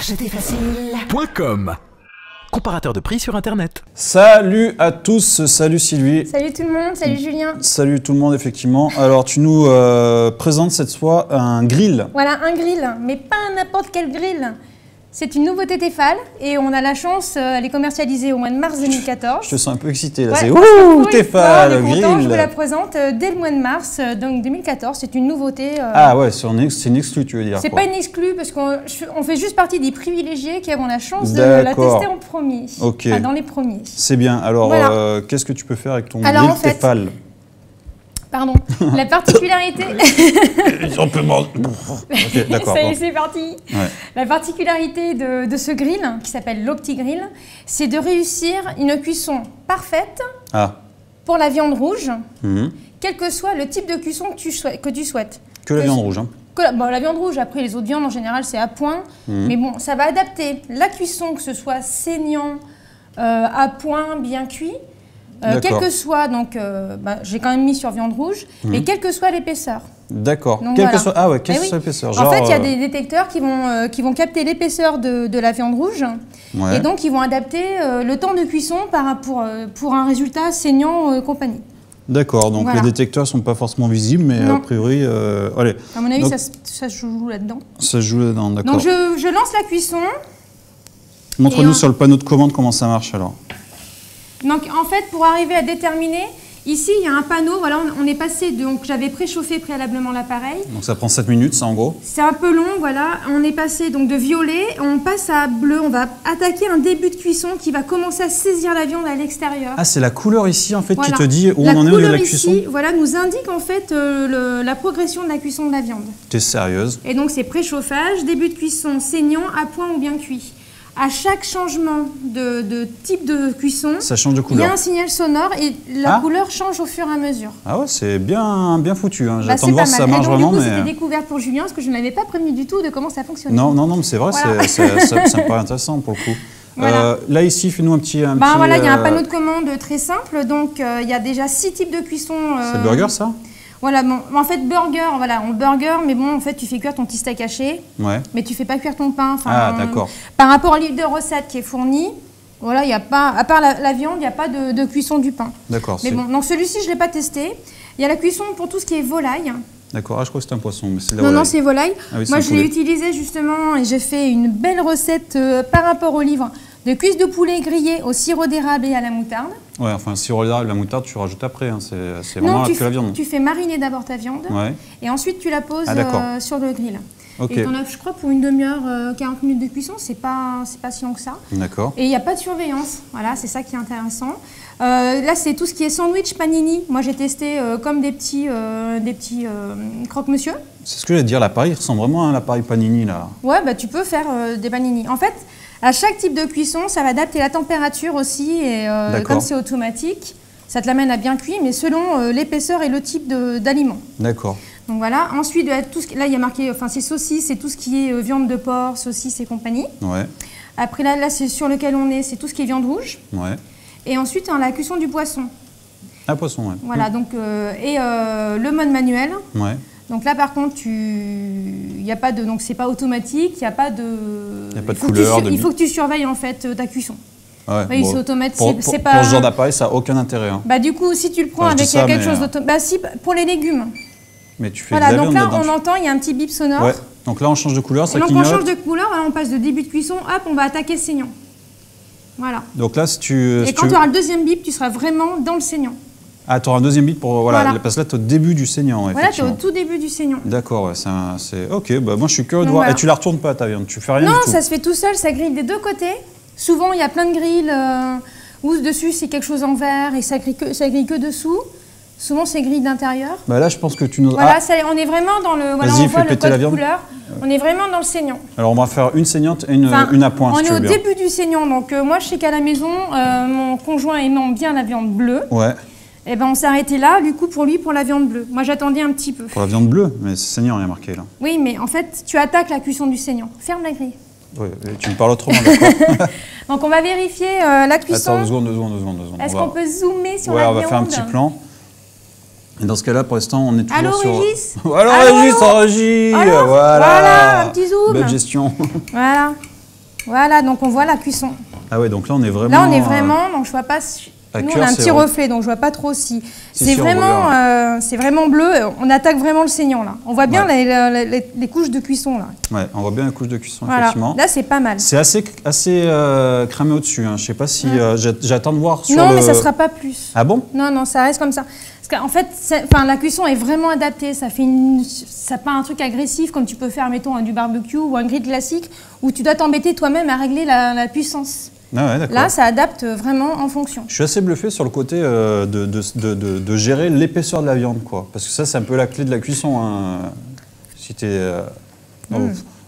achetezfacile.com. Comparateur de prix sur internet. Salut à tous, salut Sylvie. Salut tout le monde, salut Julien. Salut tout le monde effectivement. Alors tu nous présentes cette fois un grill. Voilà, un grill, mais pas n'importe quel grill. C'est une nouveauté Tefal et on a la chance, elle est commercialisée au mois de mars 2014. Je te sens un peu excité là, ouais, c'est ouh, Tefal, le grill. Je vous la grill. présente dès le mois de mars, donc 2014, c'est une nouveauté. Ah ouais, c'est une exclue tu veux dire. C'est pas une exclue parce qu'on fait juste partie des privilégiés qui avons la chance de la tester en premier. Ok. Enfin, dans les premiers. C'est bien, alors voilà. qu'est-ce que tu peux faire avec ton alors, grill en fait, Tefal? Pardon, la particularité... On peut manger. Ok, d'accord. Ça y est, c'est parti. Ouais. La particularité de ce grill, qui s'appelle l'OptiGrill, c'est de réussir une cuisson parfaite pour la viande rouge, quel que soit le type de cuisson que tu souhaites. Que la viande rouge, hein. Bon, la viande rouge, après les autres viandes en général c'est à point, mais bon, ça va adapter la cuisson, que ce soit saignant, à point, bien cuit, quel que soit, donc j'ai quand même mis sur viande rouge, et quelle que soit l'épaisseur. D'accord. Quelle que soit, ah ouais, quelle que soit l'épaisseur. En fait, il y a des détecteurs qui vont capter l'épaisseur de la viande rouge, et donc ils vont adapter le temps de cuisson pour un résultat saignant compagnie. D'accord, donc les détecteurs ne sont pas forcément visibles, mais a priori, allez. À mon avis, donc, ça se joue là-dedans. Ça se joue là-dedans, d'accord. Donc je lance la cuisson. Montre-nous sur le panneau de commande comment ça marche alors. Donc en fait, pour arriver à déterminer, ici il y a un panneau, voilà, on est passé, donc j'avais préchauffé préalablement l'appareil. Donc ça prend 7 minutes, ça en gros. C'est un peu long, voilà, on est passé donc de violet, on passe à bleu, on va attaquer un début de cuisson qui va commencer à saisir la viande à l'extérieur. Ah, c'est la couleur ici en fait voilà. qui te dit où on en est au niveau de la cuisson. Ici, voilà, nous indique en fait la progression de la cuisson de la viande. T'es sérieuse? Et donc c'est préchauffage, début de cuisson saignant, à point ou bien cuit. À chaque changement de type de cuisson, ça change de couleur. Il y a un signal sonore et la couleur change au fur et à mesure. Ah ouais, c'est bien foutu. Hein. J'attends de voir si ça marche vraiment. C'était une découverte pour Julien parce que je ne l'avais pas prévenu du tout de comment ça fonctionnait. Non, mais c'est vrai, voilà. ça me paraît intéressant pour le coup. Voilà. Là ici, fais-nous un petit... Voilà, il y a un panneau de commande très simple. Donc il y a déjà 6 types de cuisson. C'est burger ça? Voilà, bon, en fait, burger, mais bon, en fait, tu fais cuire ton petit steak haché, mais tu fais pas cuire ton pain. Ah, d'accord. Par rapport au livre de recettes qui est fourni, voilà, il y a pas, à part la viande, il n'y a pas de cuisson du pain. D'accord. Mais bon, donc celui-ci, je ne l'ai pas testé. Il y a la cuisson pour tout ce qui est volaille. D'accord, je crois que c'est un poisson, mais c'est de la volaille. Non, c'est volaille. Ah oui, moi, je l'ai utilisé justement et j'ai fait une belle recette par rapport au livre de cuisses de poulet grillées au sirop d'érable et à la moutarde. Ouais, enfin, sirop d'érable et la moutarde, tu rajoutes après, hein. C'est vraiment que la viande. Tu fais mariner d'abord ta viande et ensuite tu la poses sur le grill. Okay. Et tu en as, je crois, pour une demi-heure, 40 minutes de cuisson, c'est pas si long que ça. D'accord. Et il n'y a pas de surveillance, voilà, c'est ça qui est intéressant. Là, c'est tout ce qui est sandwich panini. Moi, j'ai testé comme des petits croque-monsieur. C'est ce que j'allais dire, l'appareil ressemble vraiment à l'appareil panini, là. Ouais, bah tu peux faire des panini. En fait, à chaque type de cuisson, ça va adapter la température aussi, et comme c'est automatique, ça te l'amène à bien cuire, mais selon l'épaisseur et le type d'aliment. D'accord. Donc voilà, ensuite, là il y a marqué, enfin c'est saucisses, c'est tout ce qui est viande de porc, saucisses et compagnie. Ouais. Après là c'est sur lequel on est, c'est tout ce qui est viande rouge. Ouais. Et ensuite, la cuisson du poisson. Ah, poisson, ouais. Voilà, donc, le mode manuel. Ouais. Donc là, par contre, il n'y a pas de, donc c'est pas automatique, il n'y a pas de, couleur. Il faut que tu surveilles en fait ta cuisson. Ouais, oui, c'est automatique. Pour ce genre d'appareil, ça n'a aucun intérêt. Hein. Bah du coup, si tu le prends avec quelque chose d'automatique, bah si, pour les légumes. Mais tu fais de la viande donc là, dedans, on entend, il y a un petit bip sonore. Ouais. Donc là, on change de couleur, ça clignote. Donc on change de couleur, voilà, on passe de début de cuisson, hop, on va attaquer le saignant. Voilà. Donc là, si tu... Et quand tu auras le deuxième bip, tu seras vraiment dans le saignant. Ah, tu auras un deuxième bip pour... Voilà, parce que là, tu es au début du saignant, voilà, tu es au tout début du saignant. D'accord, ouais, c'est... Ok, bah moi, je suis curieux de voir. Voilà. Et tu la retournes pas, ta viande, tu fais rien du tout. Non, ça se fait tout seul, ça grille des deux côtés. Souvent, il y a plein de grilles où dessus, c'est quelque chose en verre et ça grille que dessous. Souvent, c'est grille d'intérieur. Bah là, je pense que tu nous... Voilà, on est vraiment dans le... Voilà, on voit le code couleur. On est vraiment dans le saignant. Alors, on va faire une saignante et une à point, si tu veux On est au début du saignant. Donc, moi, je sais qu'à la maison, mon conjoint aimant bien la viande bleue. Ouais. Et ben, on s'est arrêté là, du coup, pour la viande bleue. Moi, j'attendais un petit peu. Pour la viande bleue? Mais c'est saignant, il y a marqué, là. Oui, mais en fait, tu attaques la cuisson du saignant. Ferme la grille. Oui, tu me parles autrement, d'accord. Donc, on va vérifier la cuisson. Attends, 2 secondes. Est-ce qu'on peut zoomer sur la viande? On va faire un petit plan. Et dans ce cas-là, pour l'instant, on est toujours sur... Régis. Allô, Régis, en régie. Voilà, un petit zoom. Belle gestion. Voilà. Voilà, donc on voit la cuisson. Ah ouais, donc là on est vraiment... Là on est vraiment, donc je vois pas... Nous on a un petit reflet, donc je vois pas trop si... C'est vraiment bleu, on attaque vraiment le saignant là. On voit bien les couches de cuisson là. Ouais, on voit bien les couches de cuisson, voilà. effectivement. Là c'est pas mal. C'est assez cramé au-dessus, hein. Je sais pas si... j'attends de voir sur Non, mais ça sera pas plus. Ah bon? Non, non, ça reste comme ça. Parce qu'en fait, la cuisson est vraiment adaptée. Ça fait ça pas un truc agressif comme tu peux faire, mettons, du barbecue ou un grill classique où tu dois t'embêter toi-même à régler la puissance. Ah ouais, d'accord. Là, ça adapte vraiment en fonction. Je suis assez bluffé sur le côté de gérer l'épaisseur de la viande, quoi. Parce que ça, c'est un peu la clé de la cuisson. Hein. Si t'es...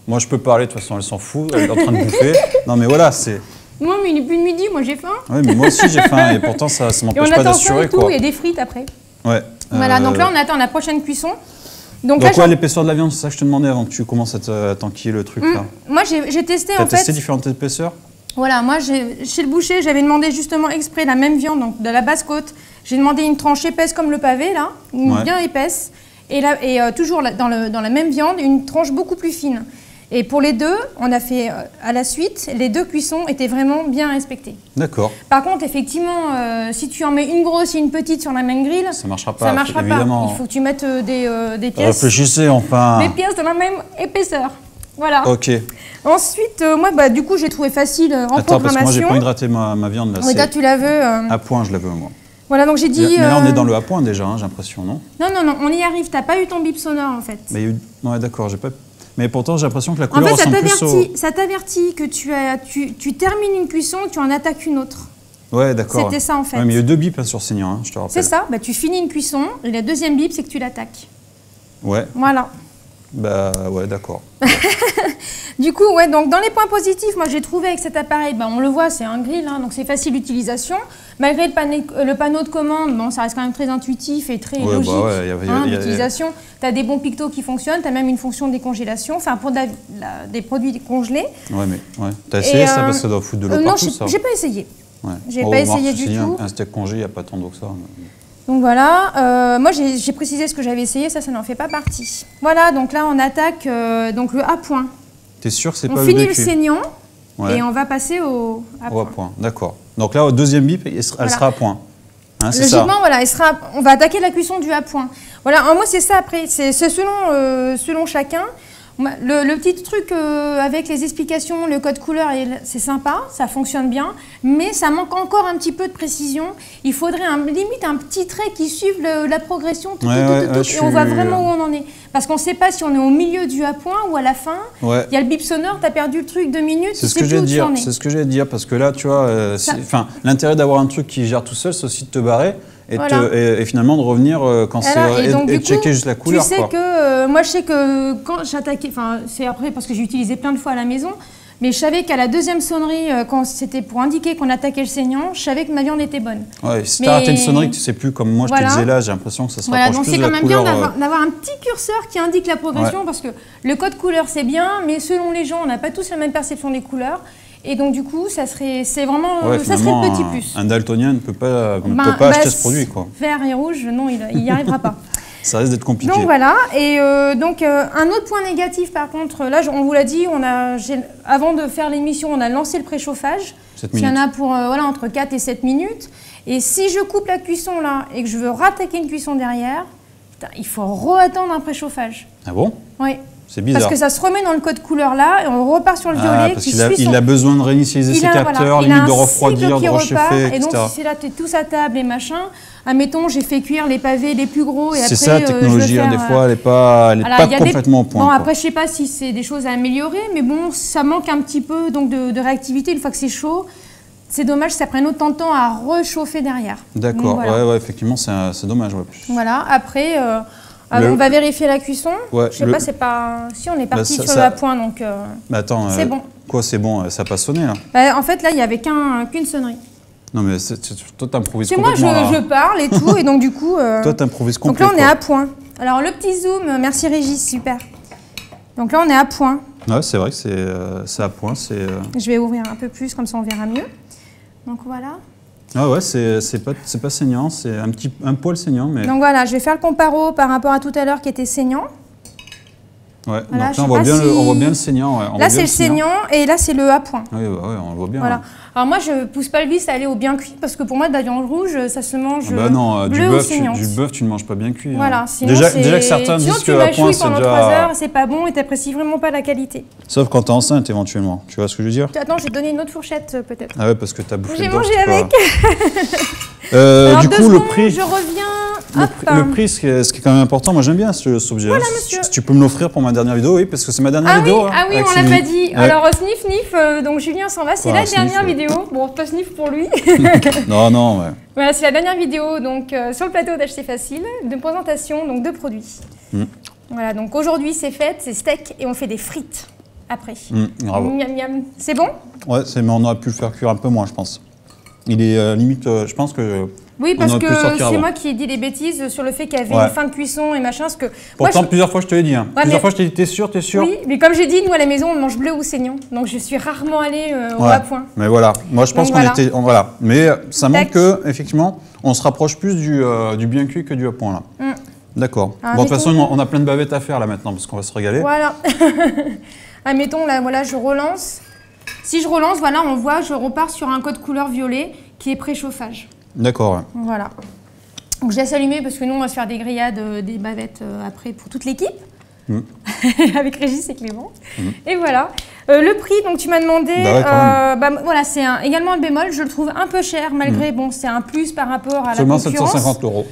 Moi, je peux parler, de toute façon, elle s'en fout, elle est en train de bouffer. Non, mais voilà, c'est... Moi, mais il est plus de midi, moi j'ai faim. Oui, mais moi aussi j'ai faim, et pourtant, ça m'empêche pas d'assurer, quoi. Et des frites après. Ouais. Voilà, donc là, on attend la prochaine cuisson. Donc l'épaisseur de la viande, c'est ça que je te demandais avant que tu commences à t'enquiller le truc, là. Moi, j'ai testé, en fait... T'as testé différentes épaisseurs? Voilà, moi, chez le boucher, j'avais demandé justement exprès la même viande, donc de la basse côte. J'ai demandé une tranche épaisse comme le pavé, là, bien épaisse. Et toujours dans la même viande, une tranche beaucoup plus fine. Et pour les deux, on a fait à la suite, les deux cuissons étaient vraiment bien respectées. D'accord. Par contre, effectivement, si tu en mets une grosse et une petite sur la même grille, ça ne marchera pas. Ça marchera évidemment. Pas. Il faut que tu mettes des pièces. Réfléchissez enfin. Des pièces de la même épaisseur. Voilà. Ok. Ensuite, moi, du coup, j'ai trouvé facile en programmation. Parce que moi, j'ai pas hydraté ma viande là. Oui, toi, tu la veux. À point, je la veux moi. Voilà, donc j'ai dit. Mais là, on est dans le à point déjà, hein, j'ai l'impression, non? Non, on y arrive. T'as pas eu ton bip sonore en fait. Mais ouais, d'accord, j'ai pas. Mais pourtant, j'ai l'impression que la couleur ressemble plus au... ça t'avertit que tu termines une cuisson et que tu en attaques une autre. Ouais, d'accord. C'était ça en fait. Ouais, mais il y a eu 2 bips sur saignant, hein, je te rappelle. C'est ça, bah, tu finis une cuisson et la deuxième bip, c'est que tu l'attaques. Ouais. Voilà. Bah ouais, d'accord. Du coup, ouais, donc dans les points positifs, moi j'ai trouvé avec cet appareil, bah, on le voit, c'est un grill, hein, donc c'est facile d'utilisation. Malgré le panneau de commande, bon, ça reste quand même très intuitif et très logique d'utilisation. Tu as des bons pictos qui fonctionnent, tu as même une fonction de décongélation, enfin pour des produits congelés. Ouais, mais t'as essayé ça parce que ça doit foutre de l'eau partout, ça? Non, j'ai pas essayé. Ouais. J'ai pas essayé du tout. Un steak congé, il n'y a pas tant d'eau que ça. Donc voilà, moi j'ai précisé ce que j'avais essayé, ça n'en fait pas partie. Voilà, donc là on attaque donc le à point. T'es sûr que c'est pas on le finit le saignant et on va passer au à point. D'accord. Donc là, au deuxième bip, elle sera à point. Hein, logiquement, voilà, on va attaquer la cuisson du à point. Voilà, moi c'est ça après, c'est selon chacun. Le petit truc avec les explications, le code couleur, c'est sympa, ça fonctionne bien, mais ça manque encore un petit peu de précision. Il faudrait limite un petit trait qui suive la progression, et on voit vraiment où on en est. Parce qu'on ne sait pas si on est au milieu du à point ou à la fin. Il y a le bip sonore, tu as perdu le truc 2 minutes, c'est ce que j'ai dire. C'est ce que j'ai dire, parce que là, tu vois, l'intérêt d'avoir un truc qui gère tout seul, c'est aussi de te barrer. Et finalement de revenir quand c'est checker juste la couleur. Tu sais que moi je sais que quand j'attaquais, enfin c'est après parce que j'ai utilisé plein de fois à la maison, mais je savais qu'à la deuxième sonnerie, quand c'était pour indiquer qu'on attaquait le saignant, je savais que ma viande était bonne. Ouais, si t'as raté une sonnerie, tu sais plus, comme moi je te disais là, j'ai l'impression que ça se rapproche plus de la couleur. Donc c'est quand même bien d'avoir un petit curseur qui indique la progression, parce que le code couleur c'est bien, mais selon les gens, on n'a pas tous la même perception des couleurs. Et donc du coup, ça serait le petit plus. Un daltonien ne peut pas acheter ce produit, quoi. Vert et rouge, non, il n'y arrivera pas. Ça risque d'être compliqué. Donc voilà, et un autre point négatif par contre, là on vous l'a dit, avant de faire l'émission, on a lancé le préchauffage. Il y en a pour entre 4 et 7 minutes. Et si je coupe la cuisson là et que je veux rattaquer une cuisson derrière, il faut re-attendre un préchauffage. Ah bon? Oui. C'est bizarre. Parce que ça se remet dans le code couleur là et on repart sur le violet. Parce qu'il a besoin de réinitialiser ses capteurs, limite de refroidir, de rechauffer, etc. Et donc si c'est là, tu es tous à table et machin, admettons j'ai fait cuire les pavés les plus gros et après... C'est ça la technologie, des fois elle n'est pas complètement au point. Bon après je sais pas si c'est des choses à améliorer, mais bon ça manque un petit peu donc, de réactivité une fois que c'est chaud. C'est dommage que ça prenne autant de temps à réchauffer derrière. D'accord, ouais, effectivement c'est dommage. Ouais. Voilà, après... on va vérifier la cuisson. Ouais, je sais pas, c'est pas... Si, on est parti sur le à point, donc attends, c'est bon. Quoi, c'est bon? Ça n'a pas sonné, là? En fait, là, il n'y avait qu'une sonnerie. Non, mais toi, t'improvises complètement. Moi, je parle et tout, et donc du coup... Toi, t'improvises complètement. Donc là, on est à point. Alors, le petit zoom, merci Régis, super. Donc là, on est à point. Ouais, c'est vrai que c'est à point. Je vais ouvrir un peu plus, comme ça, on verra mieux. Donc voilà. Ah ouais, c'est pas saignant, c'est un poil saignant. Mais... Donc voilà, je vais faire le comparo par rapport à tout à l'heure qui était saignant. Ouais, Voilà, donc là, on voit bien le saignant. Ouais. Là, c'est le saignant et là, c'est le à point. Oui, ouais, on le voit bien. Voilà. Ouais. Alors moi, je pousse pas le vice à aller au bien cuit parce que pour moi, de la viande rouge, ça se mange Ah bah non, bleu ou saignante. du bœuf, tu ne manges pas bien cuit. Voilà, hein. sinon déjà que certains sinon, disent qu'à point, c'est pendant déjà... 3 heures, c'est pas bon et t'apprécies vraiment pas la qualité. Sauf quand t'es enceinte, éventuellement. Tu vois ce que je veux dire? Attends, je vais te donner une autre fourchette, peut-être. Ah ouais, parce que t'as bouffé J'ai le bœuf, mangé c'est pas- avec. Alors, du 2 coup, le secondes, prix... je reviens. Le prix, ce qui est quand même important, moi j'aime bien cet objet. Voilà, monsieur. Si tu peux me l'offrir pour ma dernière vidéo, oui, parce que c'est ma dernière Ah oui, vidéo. hein, ah oui, avec on l'a Sylvie. pas dit. Ouais. Alors, sniff, sniff, donc Julien s'en va, c'est Voilà, la sniff, dernière ouais. vidéo. Bon, pas sniff pour lui. Non, non, ouais. Voilà, c'est la dernière vidéo donc sur le plateau d'Acheter Facile, de présentation donc de produits. Voilà, donc aujourd'hui c'est fête, c'est steak et on fait des frites après. Bravo. Miam miam. C'est bon? Ouais, mais on aurait pu le faire cuire un peu moins, je pense. Il est limite, je pense que... Oui, parce aurait pu que sortir c'est avant. moi qui ai dit des bêtises sur le fait qu'il y avait Ouais. une fin de cuisson et machin. Parce que Pourtant, moi, plusieurs fois je te l'ai dit. Hein. Ouais, Plusieurs mais- fois je t'ai dit, t'es sûr? Oui, mais comme j'ai dit, nous à la maison on mange bleu ou saignant. Donc je suis rarement allée au Ouais. à point. Mais voilà, moi je pense Donc qu'on voilà. était... Voilà. Mais ça montre Tac. que, effectivement, on se rapproche plus du bien cuit que du à point, là. D'accord. Ah, Bon, de toute façon, mettons- on a plein de bavettes à faire, là, maintenant, parce qu'on va se régaler. Voilà. Admettons, là, voilà, je relance. Si je relance, voilà, on voit, je repars sur un code couleur violet qui est préchauffage. D'accord, ouais. Voilà. Donc je laisse allumer parce que nous, on va se faire des grillades, des bavettes après pour toute l'équipe. Avec Régis et Clément. Et voilà. Le prix, donc tu m'as demandé, Bah ouais, quand voilà, c'est également le bémol, je le trouve un peu cher malgré, bon, c'est un plus par rapport à Seulement la concurrence. 750 euros.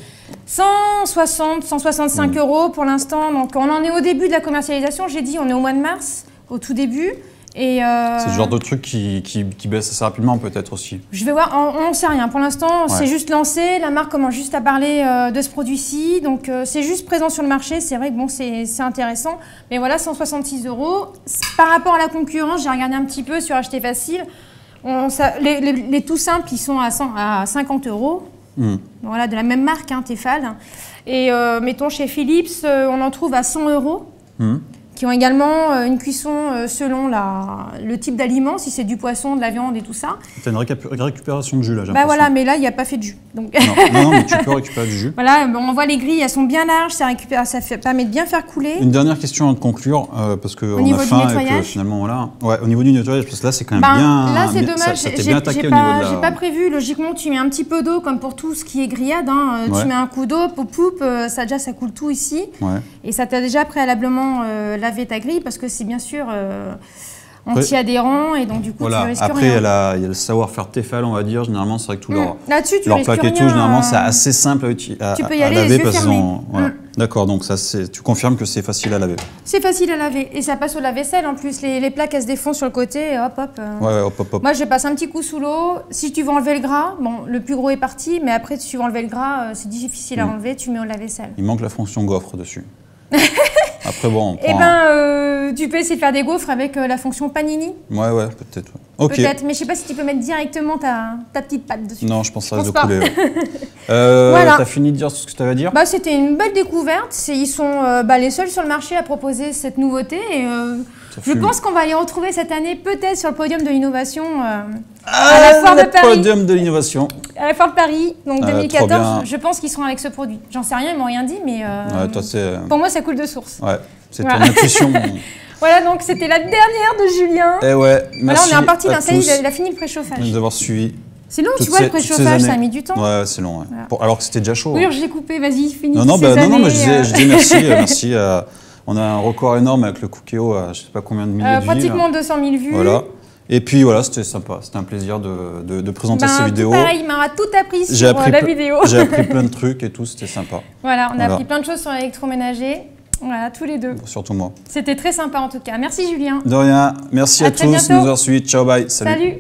160, 165 euros pour l'instant. Donc on en est au début de la commercialisation. J'ai dit, on est au mois de mars, au tout début. Et C'est le genre de truc qui baisse assez rapidement, peut-être aussi. je vais voir, on n'en sait rien. Pour l'instant, c'est juste lancé. La marque commence juste à parler de ce produit-ci. Donc c'est juste présent sur le marché. C'est vrai que bon, c'est intéressant. Mais voilà, 166 euros. Par rapport à la concurrence, j'ai regardé un petit peu sur Acheter Facile. Les tout simples, ils sont à 50 euros. Voilà, de la même marque, hein, Tefal. Et mettons chez Philips, on en trouve à 100 euros. Qui ont également une cuisson selon le type d'aliment, si c'est du poisson, de la viande et tout ça. Tu as une récupération de jus, là, j'ai Bah l'impression. voilà, mais là, il n'y a pas fait de jus. Donc Non, mais tu peux récupérer du jus. voilà, bon, on voit les grilles, elles sont bien larges, ça permet de bien faire couler. Une dernière question à conclure, parce qu'on a niveau du faim et que nettoyage finalement, voilà. Ouais, au niveau du nettoyage, parce que là, c'est quand même Ben, bien... là, c'est bien- dommage, ça t'est bien attaqué au niveau de la... j'ai pas prévu. Logiquement, tu mets un petit peu d'eau, comme pour tout ce qui est grillade. Hein. Ouais. Tu mets un coup d'eau, poup, ça coule tout ici. Ouais. Et ça t'a déjà préalablement lavé ta grille, parce que c'est bien sûr anti-adhérent, et donc du coup, Voilà. tu risques Après, il y, rien. a le savoir-faire Tefal, on va dire. Généralement, c'est vrai que tout leur... Là-dessus, tu Leur risques plaque et rien. tout, généralement, c'est assez simple à Tu peux y aller les laver yeux parce qu'ils fermés. ont... Voilà. D'accord, donc ça, tu confirmes que c'est facile à laver. C'est facile à laver, et ça passe au lave-vaisselle en plus. Les plaques, elles se défont sur le côté, et hop, hop. Ouais, hop, hop, hop. Moi, je passe un petit coup sous l'eau. Si tu veux enlever le gras, bon, le plus gros est parti, mais après, si tu veux enlever le gras, c'est difficile à enlever, tu mets au lave-vaisselle. Il manque la fonction gaufre dessus. Après, bon, on Eh prend... ben, tu peux essayer de faire des gaufres avec la fonction panini. Ouais, peut-être. Ouais. Ok. Peut-être, mais je sais pas si tu peux mettre directement ta petite pâte dessus. Non, je pense que ça Je risque de pense couler. pas. Ouais. Voilà. T'as fini de dire ce que tu avais à dire? Bah, c'était une belle découverte. Ils sont les seuls sur le marché à proposer cette nouveauté. Et, je pense qu'on va les retrouver cette année, peut-être sur le podium de l'innovation à la foire de le Paris. podium de l'innovation. À la foire de Paris, donc Trop 2014. bien. Je pense qu'ils seront avec ce produit. J'en sais rien, ils m'ont rien dit, mais Ouais, toi, c'est... pour moi, ça coule de source. Ouais, c'est Voilà. ton intuition. Voilà, donc c'était la dernière de Julien. Eh ouais, merci Voilà, on est reparti à d'un ça y est, tous il a fini le préchauffage. de nous avoir suivis. C'est long, tu toutes vois, le toutes ces préchauffage, ça a années. mis du temps. Ouais, c'est long. Ouais. Voilà. Alors que c'était déjà chaud. Oui, hein. j'ai coupé, vas-y, finis Non, ces mais années, je dis merci. Merci. On a un record énorme avec le Cookéo à je sais pas combien de milliers de vues. pratiquement là. 200 000 vues. Voilà. Et puis voilà, c'était sympa. C'était un plaisir de présenter ces Tout vidéos. pareil, il m'a tout appris J'ai sur appris, la vidéo. j'ai appris plein de trucs et tout, c'était sympa. Voilà, on a Voilà. appris plein de choses sur l'électroménager. Voilà, tous les deux. Surtout moi. C'était très sympa en tout cas. Merci Julien. De rien. Merci À à très tous de bientôt. nous avoir suivis. Ciao, bye. Salut. Salut.